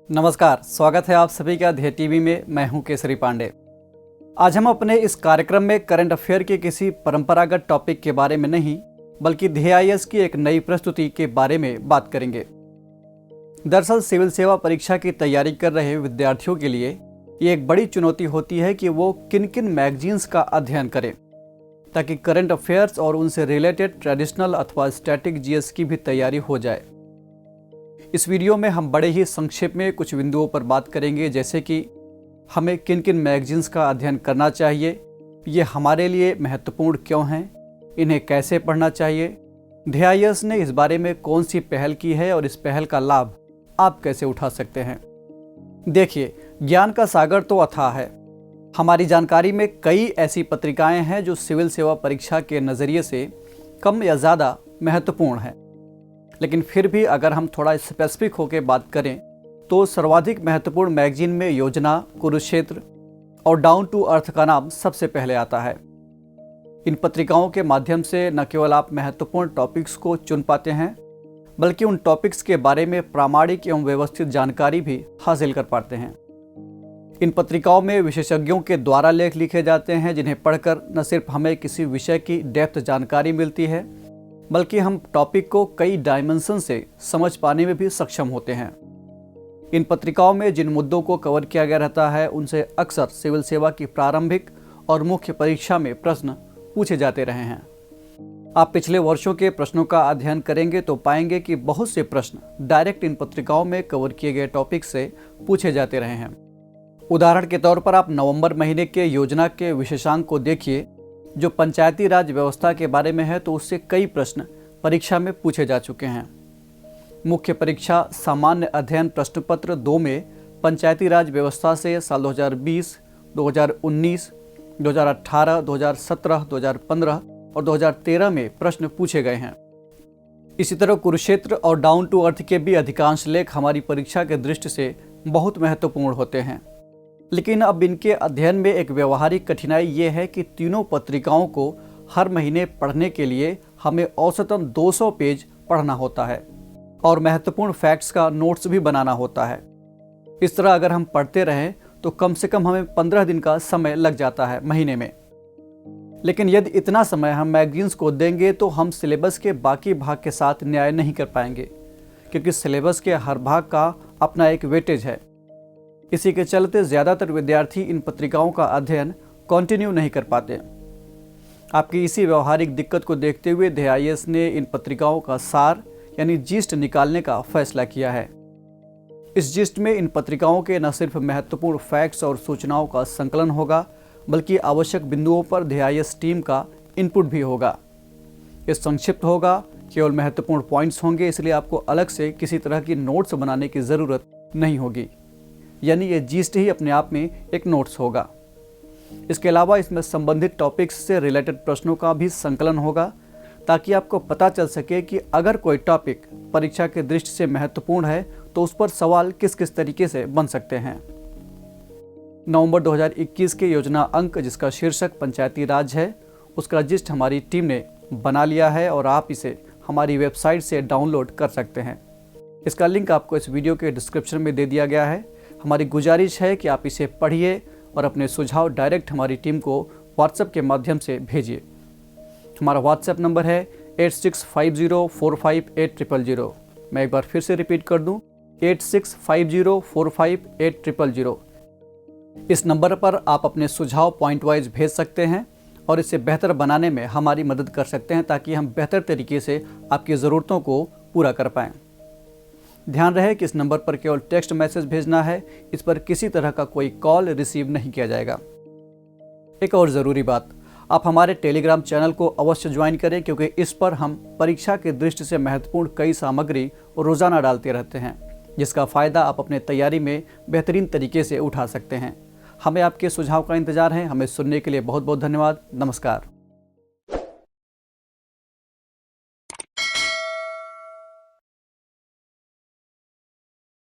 नमस्कार, स्वागत है आप सभी का ध्येय टीवी में। मैं हूं केसरी पांडे। आज हम अपने इस कार्यक्रम में करंट अफेयर के किसी परंपरागत टॉपिक के बारे में नहीं बल्कि ध्येय की एक नई प्रस्तुति के बारे में बात करेंगे। दरअसल सिविल सेवा परीक्षा की तैयारी कर रहे विद्यार्थियों के लिए ये एक बड़ी चुनौती होती है कि वो किन किन मैगजीन्स का अध्ययन करें ताकि करंट अफेयर्स और उनसे रिलेटेड ट्रेडिशनल अथवा स्टैटिक जीएस की भी तैयारी हो जाए। इस वीडियो में हम बड़े ही संक्षेप में कुछ बिंदुओं पर बात करेंगे, जैसे कि हमें किन किन मैगजीन्स का अध्ययन करना चाहिए, ये हमारे लिए महत्वपूर्ण क्यों हैं, इन्हें कैसे पढ़ना चाहिए, ध्येय ने इस बारे में कौन सी पहल की है और इस पहल का लाभ आप कैसे उठा सकते हैं। देखिए, ज्ञान का सागर तो अथाह है। हमारी जानकारी में कई ऐसी पत्रिकाएं हैं जो सिविल सेवा परीक्षा के नज़रिए से कम या ज़्यादा महत्वपूर्ण हैं, लेकिन फिर भी अगर हम थोड़ा स्पेसिफिक होकर बात करें तो सर्वाधिक महत्वपूर्ण मैगजीन में योजना, कुरुक्षेत्र और डाउन टू अर्थ का नाम सबसे पहले आता है। इन पत्रिकाओं के माध्यम से न केवल आप महत्वपूर्ण टॉपिक्स को चुन पाते हैं बल्कि उन टॉपिक्स के बारे में प्रामाणिक एवं व्यवस्थित जानकारी भी हासिल कर पाते हैं। इन पत्रिकाओं में विशेषज्ञों के द्वारा लेख लिखे जाते हैं जिन्हें पढ़कर न सिर्फ हमें किसी विषय की डेप्थ जानकारी मिलती है बल्कि हम टॉपिक को कई डायमेंशन से समझ पाने में भी सक्षम होते हैं। इन पत्रिकाओं में जिन मुद्दों को कवर किया गया रहता है उनसे अक्सर सिविल सेवा की प्रारंभिक और मुख्य परीक्षा में प्रश्न पूछे जाते रहे हैं। आप पिछले वर्षों के प्रश्नों का अध्ययन करेंगे तो पाएंगे कि बहुत से प्रश्न डायरेक्ट इन पत्रिकाओं में कवर किए गए टॉपिक से पूछे जाते रहे हैं। उदाहरण के तौर पर आप नवंबर महीने के योजना के विशेषांक को देखिए जो पंचायती राज व्यवस्था के बारे में है, तो उससे कई प्रश्न परीक्षा में पूछे जा चुके हैं। मुख्य परीक्षा सामान्य अध्ययन प्रश्न पत्र 2 में पंचायती राज व्यवस्था से साल 2020, 2019, 2018, 2017, 2015 और 2013 में प्रश्न पूछे गए हैं। इसी तरह कुरुक्षेत्र और डाउन टू अर्थ के भी अधिकांश लेख हमारी परीक्षा के दृष्टि से बहुत महत्वपूर्ण होते हैं। लेकिन अब इनके अध्ययन में एक व्यवहारिक कठिनाई ये है कि तीनों पत्रिकाओं को हर महीने पढ़ने के लिए हमें औसतन 200 पेज पढ़ना होता है और महत्वपूर्ण फैक्ट्स का नोट्स भी बनाना होता है। इस तरह अगर हम पढ़ते रहें तो कम से कम हमें 15 दिन का समय लग जाता है महीने में। लेकिन यदि इतना समय हम मैगजीन्स को देंगे तो हम सिलेबस के बाकी भाग के साथ न्याय नहीं कर पाएंगे, क्योंकि सिलेबस के हर भाग का अपना एक वेटेज है। इसी के चलते ज़्यादातर विद्यार्थी इन पत्रिकाओं का अध्ययन कंटिन्यू नहीं कर पाते। आपकी इसी व्यवहारिक दिक्कत को देखते हुए ध्येय ने इन पत्रिकाओं का सार यानी जीस्ट निकालने का फैसला किया है। इस जीस्ट में इन पत्रिकाओं के न सिर्फ महत्वपूर्ण फैक्ट्स और सूचनाओं का संकलन होगा बल्कि आवश्यक बिंदुओं पर ध्येय टीम का इनपुट भी होगा। ये संक्षिप्त होगा, केवल महत्वपूर्ण पॉइंट्स होंगे, इसलिए आपको अलग से किसी तरह की नोट्स बनाने की ज़रूरत नहीं होगी, यानी ये जीस्ट ही अपने आप में एक नोट्स होगा। इसके अलावा इसमें संबंधित टॉपिक्स से रिलेटेड प्रश्नों का भी संकलन होगा ताकि आपको पता चल सके कि अगर कोई टॉपिक परीक्षा के दृष्टि से महत्वपूर्ण है तो उस पर सवाल किस किस तरीके से बन सकते हैं। नवंबर 2021 के योजना अंक जिसका शीर्षक पंचायती राज है, उसका जिस्ट हमारी टीम ने बना लिया है और आप इसे हमारी वेबसाइट से डाउनलोड कर सकते हैं। इसका लिंक आपको इस वीडियो के डिस्क्रिप्शन में दे दिया गया है। हमारी गुजारिश है कि आप इसे पढ़िए और अपने सुझाव डायरेक्ट हमारी टीम को व्हाट्सएप के माध्यम से भेजिए। हमारा व्हाट्सएप नंबर है 8650458000। मैं एक बार फिर से रिपीट कर दूं, 8650458000। इस नंबर पर आप अपने सुझाव पॉइंट वाइज भेज सकते हैं और इसे बेहतर बनाने में हमारी मदद कर सकते हैं ताकि हम बेहतर तरीके से आपकी ज़रूरतों को पूरा कर पाएँ। ध्यान रहे कि इस नंबर पर केवल टेक्स्ट मैसेज भेजना है, इस पर किसी तरह का कोई कॉल रिसीव नहीं किया जाएगा। एक और ज़रूरी बात, आप हमारे टेलीग्राम चैनल को अवश्य ज्वाइन करें, क्योंकि इस पर हम परीक्षा की दृष्टि से महत्वपूर्ण कई सामग्री रोज़ाना डालते रहते हैं, जिसका फ़ायदा आप अपने तैयारी में बेहतरीन तरीके से उठा सकते हैं। हमें आपके सुझाव का इंतज़ार है। हमें सुनने के लिए बहुत बहुत धन्यवाद। नमस्कार।